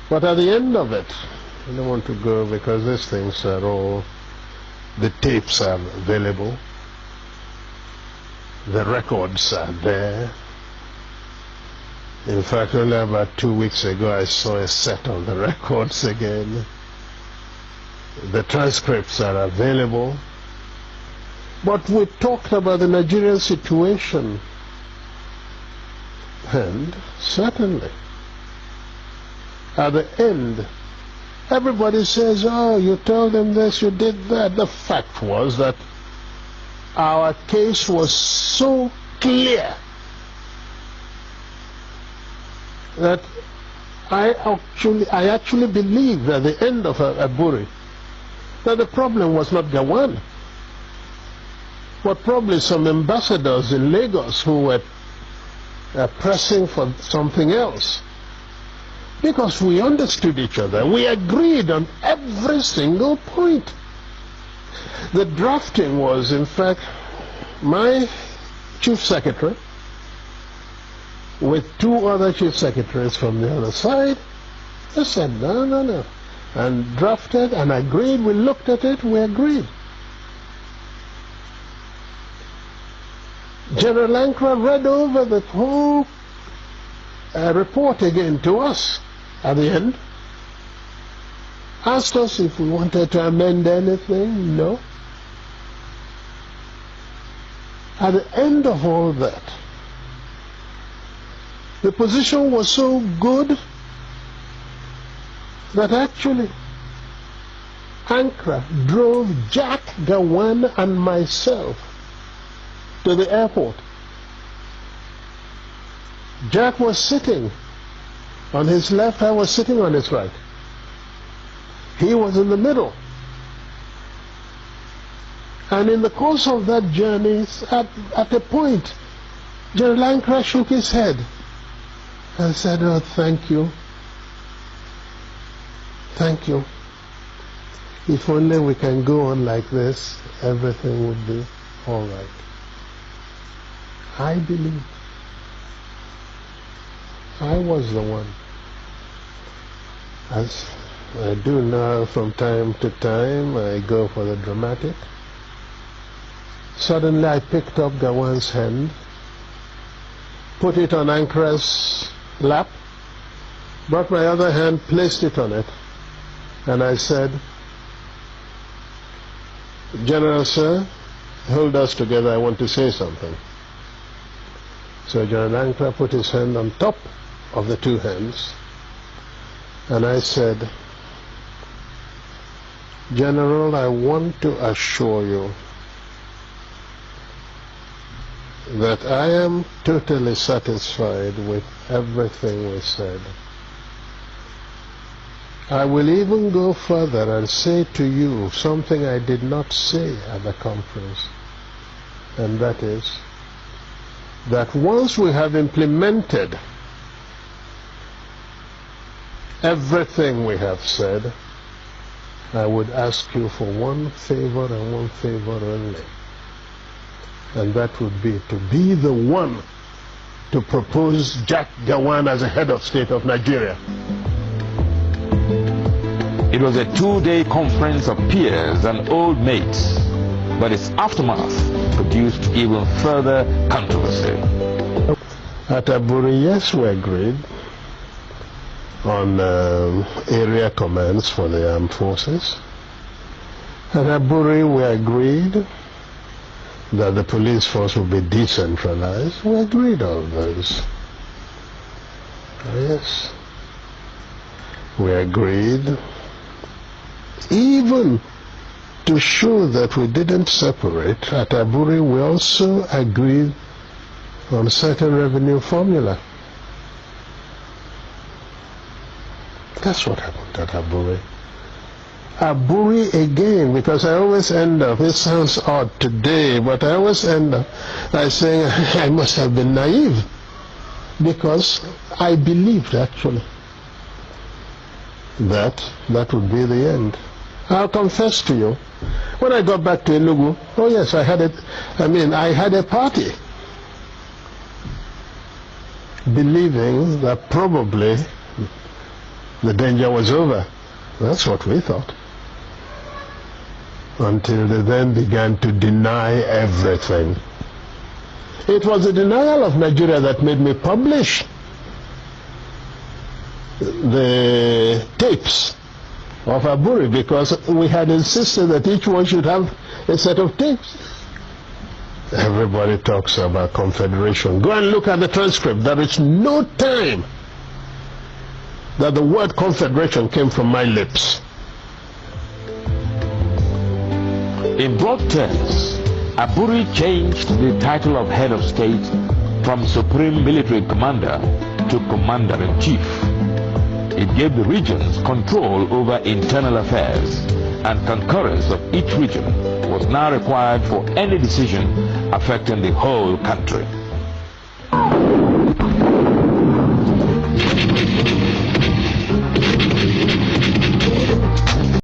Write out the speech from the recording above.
But at the end of it, I don't want to go because these things are all, the tapes are available, the records are there. In fact, only about 2 weeks ago I saw a set of the records again. The transcripts are available. But we talked about the Nigerian situation, and certainly at the end everybody says, oh, you told them this, you did that. The fact was that our case was so clear that I actually believed at the end of Aburi that the problem was not Gawan, but probably some ambassadors in Lagos who were pressing for something else. Because we understood each other. We agreed on every single point. The drafting was, in fact, my chief secretary with 2 other chief secretaries from the other side. They said, no, no, no. And drafted and agreed. We looked at it, we agreed. General Ankara read over the whole report again to us at the end. Asked us if we wanted to amend anything. No. At the end of all that, the position was so good that actually Ankara drove Jack, Gawan and myself to the airport. Jack was sitting on his left, I was sitting on his right. He was in the middle. And in the course of that journey, at a point, General Ankara shook his head and said, oh, thank you. Thank you. If only we can go on like this, everything would be all right. I believe I was the one. As I do now from time to time, I go for the dramatic. Suddenly I picked up Gawan's hand, put it on Ankara's lap, brought my other hand, placed it on it, and I said, General Sir, hold us together, I want to say something. So General Ankara put his hand on top of the 2 hands, and I said, General, I want to assure you that I am totally satisfied with everything we said. I will even go further and say to you something I did not say at the conference, and that is that once we have implemented everything we have said, I would ask you for one favor and one favor only, and that would be to be the one to propose Jack Gawan as a head of state of Nigeria. It was a 2-day conference of peers and old mates, but its aftermath produced even further controversy. At Aburi, yes, we agreed on area commands for the armed forces. At Aburi, we agreed that the police force would be decentralized. We agreed on those. Yes. We agreed even to show that we didn't separate. At Aburi, we also agreed on certain revenue formula. That's what happened at Aburi. Aburi again, because I always end up, it sounds odd today, but I always end up by saying I must have been naive, because I believed actually that would be the end. I'll confess to you, when I got back to Enugu, oh yes, I had a party, believing that probably the danger was over. That's what we thought. Until they then began to deny everything. It was the denial of Nigeria that made me publish the tapes of Aburi, because we had insisted that each one should have a set of tapes. Everybody talks about confederation. Go and look at the transcript. There is no time that the word confederation came from my lips. In broad terms, Aburi changed the title of head of state from Supreme Military Commander to Commander-in-Chief. It gave the regions control over internal affairs, and concurrence of each region was now required for any decision affecting the whole country.